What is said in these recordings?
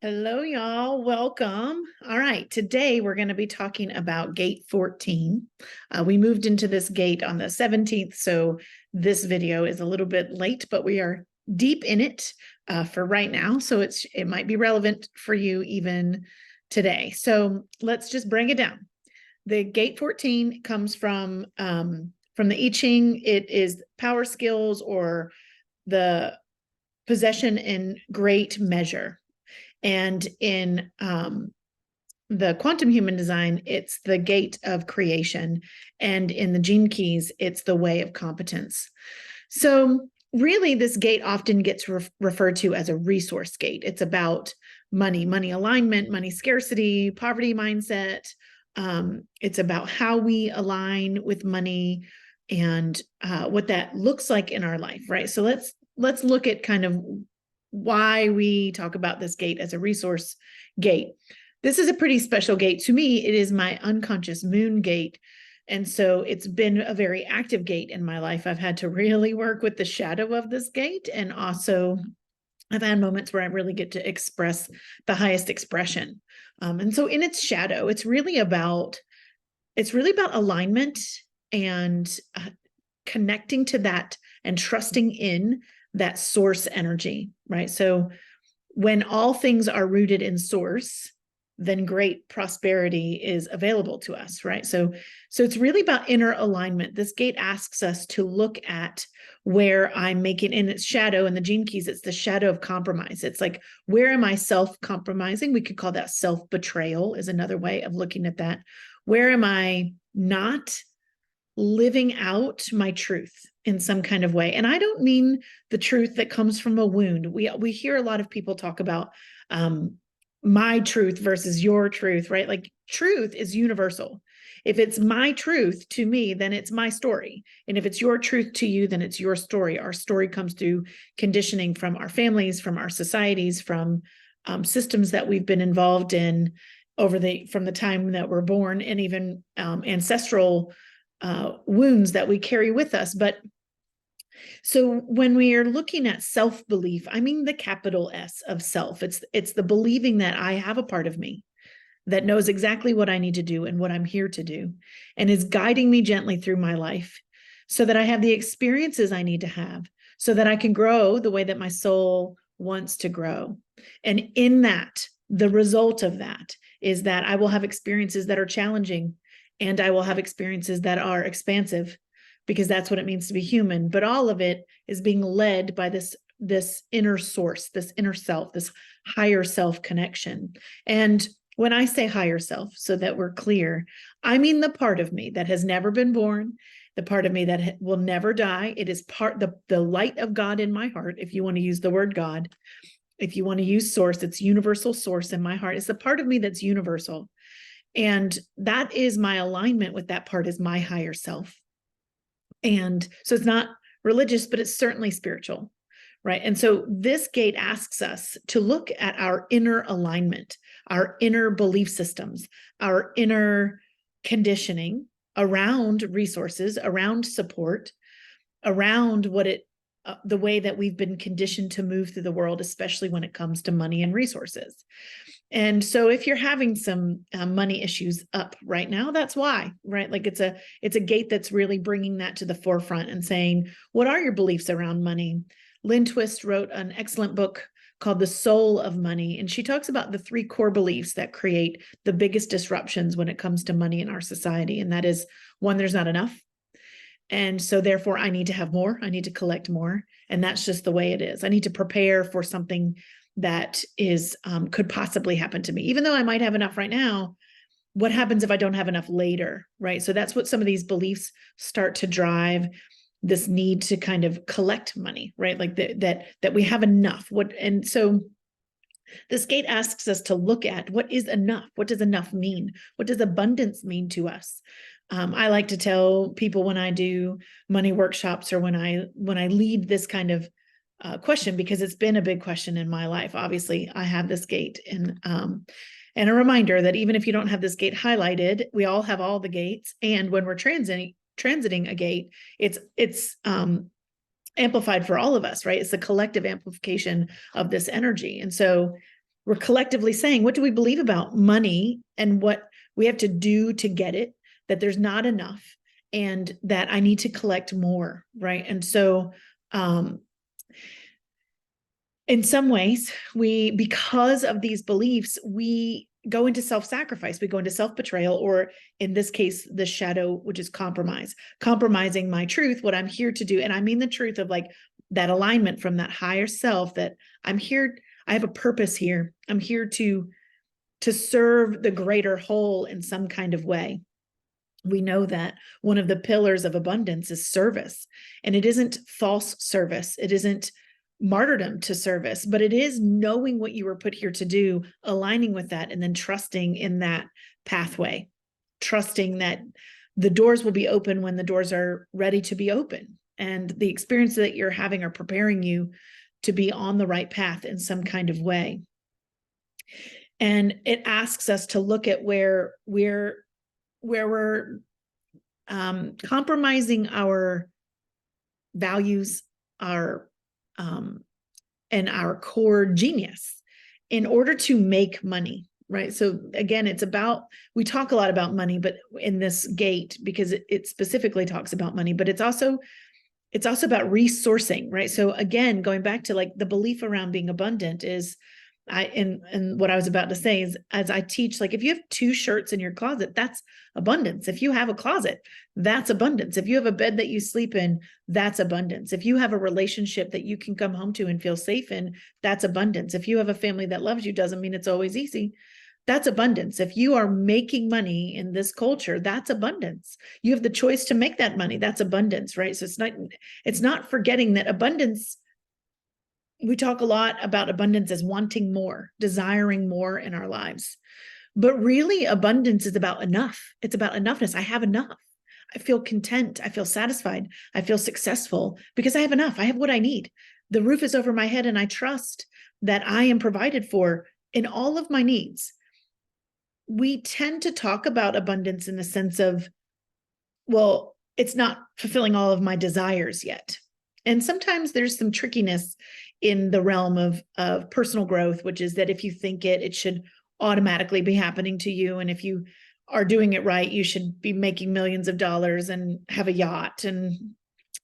Hello, y'all. Welcome. All right. Today we're going to be talking about gate 14. We moved into this gate on the 17th, so this video is a little bit late, but we are deep in it for right now. So it might be relevant for you even today. So let's just bring it down. The gate 14 comes from the I Ching. It is power skills or the possession in great measure. And in the quantum human design, it's the gate of creation. And in the gene keys, it's the way of competence. So really, this gate often gets referred to as a resource gate. It's about money alignment, money scarcity, poverty mindset. It's about how we align with money and what that looks like in our life, right? So let's look at kind of why we talk about this gate as a resource gate. This is a pretty special gate. To me, it is my unconscious moon gate. And so it's been a very active gate in my life. I've had to really work with the shadow of this gate. And also, I've had moments where I really get to express the highest expression. And so in its shadow, it's really about alignment and connecting to that and trusting in that source energy, right? So when all things are rooted in source, then great prosperity is available to us, right? So it's really about inner alignment. This gate asks us to look at where I'm making in its shadow. In the gene keys, it's the shadow of compromise. It's like, where am I self-compromising? We could call that self-betrayal is another way of looking at that. Where am I not living out my truth in some kind of way? And I don't mean the truth that comes from a wound. We hear a lot of people talk about my truth versus your truth, right? Like, truth is universal. If it's my truth to me, then it's my story. And if it's your truth to you, then it's your story. Our story comes through conditioning from our families, from our societies, from systems that we've been involved in from the time that we're born, and even ancestral wounds that we carry with us. But so when we are looking at self-belief, I mean the capital S of self. It's the believing that I have a part of me that knows exactly what I need to do and what I'm here to do, and is guiding me gently through my life so that I have the experiences I need to have so that I can grow the way that my soul wants to grow. And in that, the result of that is that I will have experiences that are challenging, and I will have experiences that are expansive, because that's what it means to be human. But all of it is being led by this inner source, this inner self, this higher self connection. And when I say higher self, so that we're clear, I mean the part of me that has never been born, the part of me that will never die. It is the light of God in my heart, if you want to use the word God. If you want to use source, it's universal source in my heart. It's the part of me that's universal. And that is my alignment with that part, is my higher self. And so it's not religious, but it's certainly spiritual, right? And so this gate asks us to look at our inner alignment, our inner belief systems, our inner conditioning around resources, around support, around the way that we've been conditioned to move through the world, especially when it comes to money and resources. And so if you're having some money issues up right now, that's why, right? Like, it's a gate that's really bringing that to the forefront and saying, what are your beliefs around money? Lynn Twist wrote an excellent book called The Soul of Money, and she talks about the 3 core beliefs that create the biggest disruptions when it comes to money in our society. And that is, 1, there's not enough. And so therefore, I need to have more. I need to collect more. And that's just the way it is. I need to prepare for something that could possibly happen to me. Even though I might have enough right now, what happens if I don't have enough later, right? So that's what some of these beliefs start to drive, this need to kind of collect money, right? Like that we have enough. And so this gate asks us to look at what is enough. What does enough mean? What does abundance mean to us? I like to tell people when I do money workshops, or when I lead this kind of question, because it's been a big question in my life. Obviously, I have this gate, and a reminder that even if you don't have this gate highlighted, we all have all the gates. And when we're transiting a gate, it's amplified for all of us, right? It's the collective amplification of this energy. And so we're collectively saying, what do we believe about money and what we have to do to get it, that there's not enough, and that I need to collect more, right? And so in some ways, because of these beliefs, we go into self-sacrifice, we go into self-betrayal, or in this case, the shadow, which is compromising my truth, what I'm here to do. And I mean the truth of like that alignment from that higher self, that I'm here, I have a purpose here. I'm here to serve the greater whole in some kind of way. We know that one of the pillars of abundance is service, and it isn't false service. It isn't martyrdom to service, but it is knowing what you were put here to do, aligning with that, and then trusting in that pathway, trusting that the doors will be open when the doors are ready to be open. And the experiences that you're having are preparing you to be on the right path in some kind of way. And it asks us to look at where we're compromising our values, our and our core genius in order to make money, right? So again, it's about, we talk a lot about money, but in this gate, because it specifically talks about money, but it's also about resourcing, right? So again, going back to like the belief around being abundant is, and what I was about to say is, as I teach, like if you have 2 shirts in your closet, that's abundance. If you have a closet, that's abundance. If you have a bed that you sleep in, that's abundance. If you have a relationship that you can come home to and feel safe in, that's abundance. If you have a family that loves you, doesn't mean it's always easy. That's abundance. If you are making money in this culture, that's abundance. You have the choice to make that money. That's abundance, right? So it's not forgetting that abundance. We talk a lot about abundance as wanting more, desiring more in our lives. But really, abundance is about enough. It's about enoughness. I have enough. I feel content. I feel satisfied. I feel successful because I have enough. I have what I need. The roof is over my head, and I trust that I am provided for in all of my needs. We tend to talk about abundance in the sense of, well, it's not fulfilling all of my desires yet. And sometimes there's some trickiness in the realm of personal growth, which is that if you think it should automatically be happening to you. And if you are doing it right, you should be making millions of dollars and have a yacht. And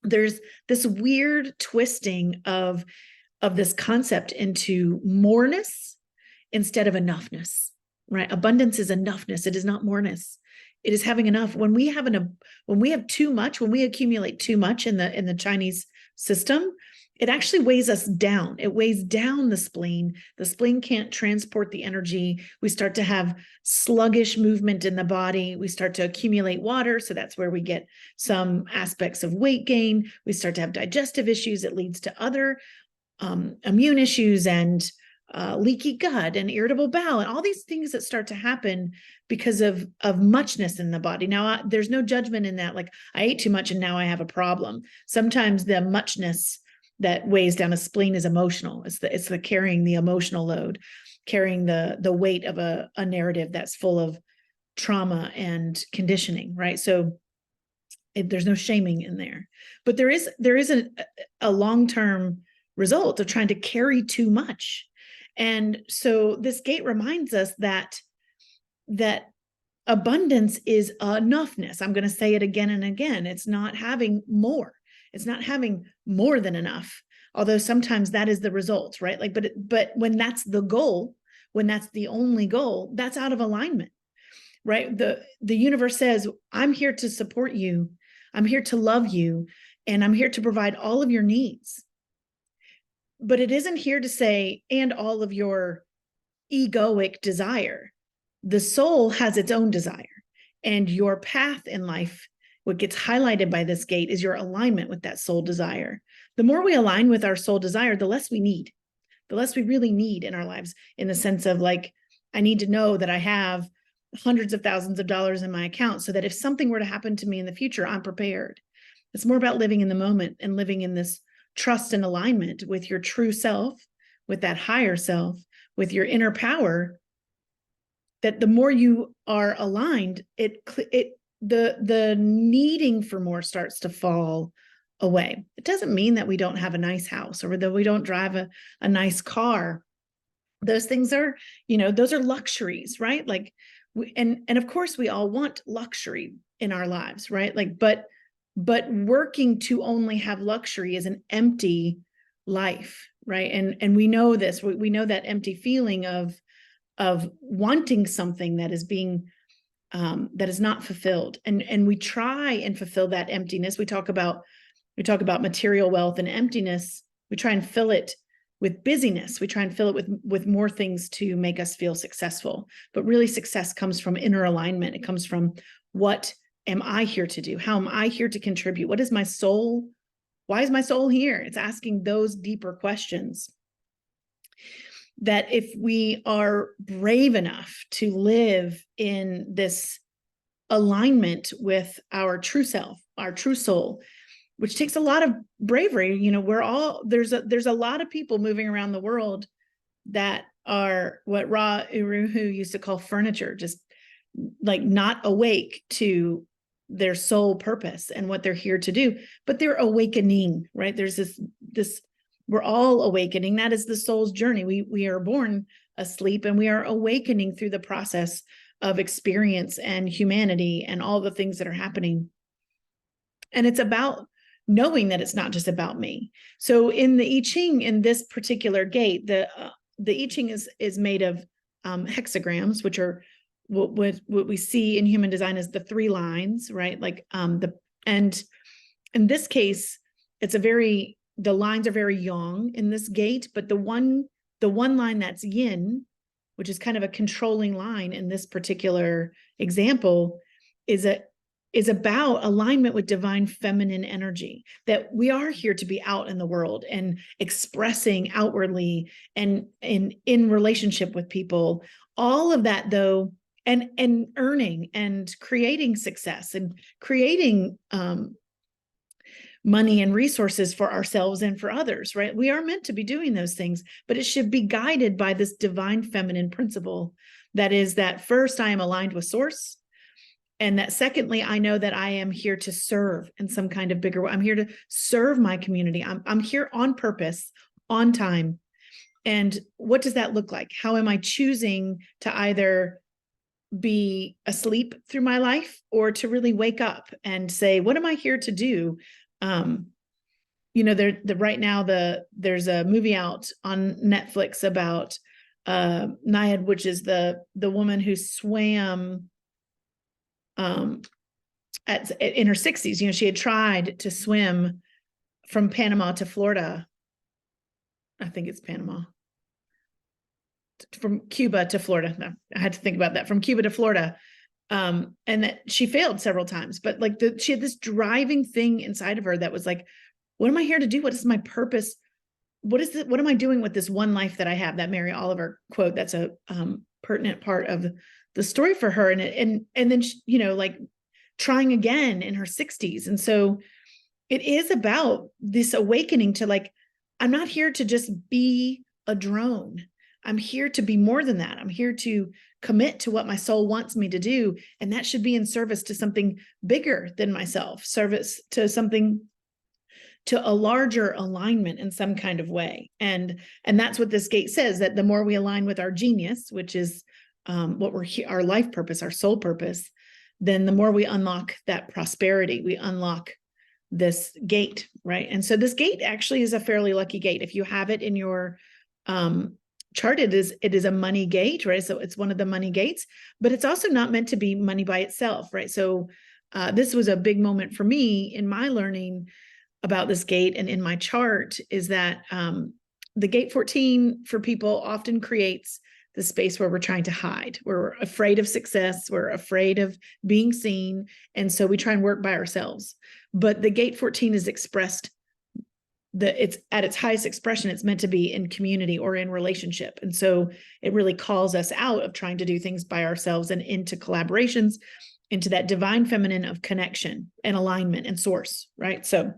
there's this weird twisting of this concept into moreness instead of enoughness, right? Abundance is enoughness. It is not moreness. It is having enough. When we have too much, when we accumulate too much in the Chinese system, it actually weighs us down. It weighs down the spleen. The spleen can't transport the energy. We start to have sluggish movement in the body. We start to accumulate water. So that's where we get some aspects of weight gain. We start to have digestive issues. It leads to other immune issues and leaky gut and irritable bowel and all these things that start to happen because of muchness in the body. Now, there's no judgment in that. Like, I ate too much and now I have a problem. Sometimes the muchness that weighs down a spleen is emotional. It's the carrying the emotional load, carrying the weight of a narrative that's full of trauma and conditioning, right? So there's no shaming in there, but there is a long-term result of trying to carry too much. And so this gate reminds us that abundance is enoughness. I'm going to say it again and again. It's not having more. It's not having more than enough, although sometimes that is the result, right? Like, but when that's the goal, when that's the only goal, that's out of alignment, right? The universe says, I'm here to support you. I'm here to love you. And I'm here to provide all of your needs. But it isn't here to say, and all of your egoic desire. The soul has its own desire, and your path in life, what gets highlighted by this gate, is your alignment with that soul desire. The more we align with our soul desire, the less we need, the less we really need in our lives, in the sense of like, I need to know that I have hundreds of thousands of dollars in my account so that if something were to happen to me in the future, I'm prepared. It's more about living in the moment and living in this trust and alignment with your true self, with that higher self, with your inner power, that the more you are aligned, the needing for more starts to fall away. It doesn't mean that we don't have a nice house or that we don't drive a nice car. those things are, those are luxuries, right? Like, and of course we all want luxury in our lives, right? Like, but working to only have luxury is an empty life, right? And we know this, we know that empty feeling of wanting something that is being that is not fulfilled, and we try and fulfill that emptiness. We talk about material wealth and emptiness. We try and fill it with busyness. We try and fill it with more things to make us feel successful. But really, success comes from inner alignment. It comes from, what am I here to do? How am I here to contribute? What is my soul? Why is my soul here? It's asking those deeper questions. That if we are brave enough to live in this alignment with our true self, our true soul, which takes a lot of bravery. There's a lot of people moving around the world that are what Ra Uru Hu used to call furniture, just like not awake to their soul purpose and what they're here to do, but they're awakening, right? There's this, we're all awakening. That is the soul's journey. We are born asleep and we are awakening through the process of experience and humanity and all the things that are happening. And it's about knowing that it's not just about me. So in the I Ching, in this particular gate, the I Ching is made of hexagrams, which are what we see in human design as the 3 lines, right? Like and in this case, the lines are very yang in this gate, but the one line that's yin, which is kind of a controlling line in this particular example, is about alignment with divine feminine energy, that we are here to be out in the world and expressing outwardly and in relationship with people. All of that, though, and earning and creating success and creating money and resources for ourselves and for others, right? We are meant to be doing those things, but it should be guided by this divine feminine principle. That is, that first, I am aligned with source. And that secondly, I know that I am here to serve in some kind of bigger way. I'm here to serve my community. I'm here on purpose, on time. And what does that look like? How am I choosing to either be asleep through my life or to really wake up and say, what am I here to do? Right now there's a movie out on Netflix about Nayad, which is the woman who swam in her 60s. She had tried to swim from Panama to Florida. I think it's Panama. From Cuba to Florida. No, I had to think about that. From Cuba to Florida. And that she failed several times, but like she had this driving thing inside of her that was like, what am I here to do? What is my purpose? What am I doing with this one life that I have? That Mary Oliver quote, that's a pertinent part of the story for her. And then, like trying again in her 60s. And so it is about this awakening to, like, I'm not here to just be a drone. I'm here to be more than that. I'm here to commit to what my soul wants me to do. And that should be in service to something bigger than myself, service to something, to a larger alignment in some kind of way. And that's what this gate says, that the more we align with our genius, which is what we're here, our life purpose, our soul purpose, then the more we unlock that prosperity, we unlock this gate, right? And so this gate actually is a fairly lucky gate. If you have it in your chart, it is a money gate, right? So it's one of the money gates, but it's also not meant to be money by itself, right? So this was a big moment for me in my learning about this gate and in my chart, is that the gate 14 for people often creates the space where we're trying to hide. We're afraid of success. We're afraid of being seen. And so we try and work by ourselves. But the gate 14 is expressed, it's at its highest expression, it's meant to be in community or in relationship. And so it really calls us out of trying to do things by ourselves and into collaborations, into that divine feminine of connection and alignment and source, right? So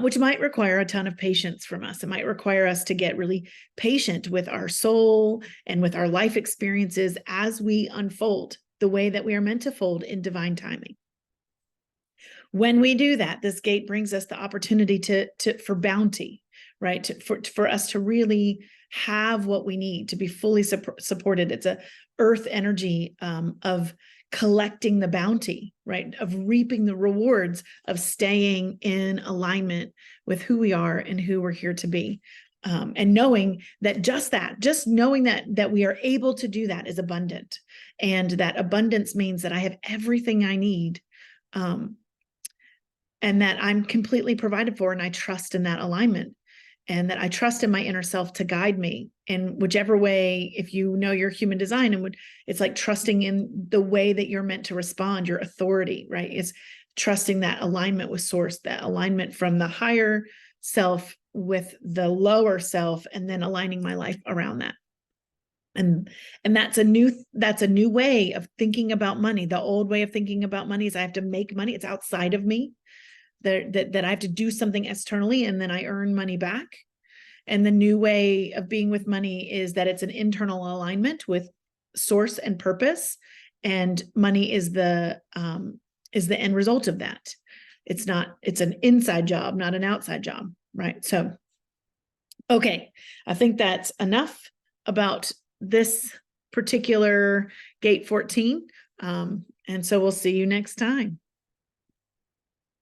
which might require a ton of patience from us. It might require us to get really patient with our soul and with our life experiences as we unfold the way that we are meant to fold in divine timing. When we do that, this gate brings us the opportunity for bounty, right? For us to really have what we need to be fully supported. It's a earth energy of collecting the bounty, right? Of reaping the rewards of staying in alignment with who we are and who we're here to be. And knowing that just knowing that we are able to do that is abundant. And that abundance means that I have everything I need. And that I'm completely provided for, and I trust in that alignment, and that I trust in my inner self to guide me in whichever way. If you know your human design, and it's like trusting in the way that you're meant to respond, your authority, right? Is trusting that alignment with source, that alignment from the higher self with the lower self, and then aligning my life around that. And that's a new way of thinking about money. The old way of thinking about money is I have to make money. It's outside of me. That I have to do something externally and then I earn money back. And the new way of being with money is that it's an internal alignment with source and purpose, and money is the end result of that. It's an inside job, not an outside job, right? So, okay, I think that's enough about this particular Gate 14. And so we'll see you next time.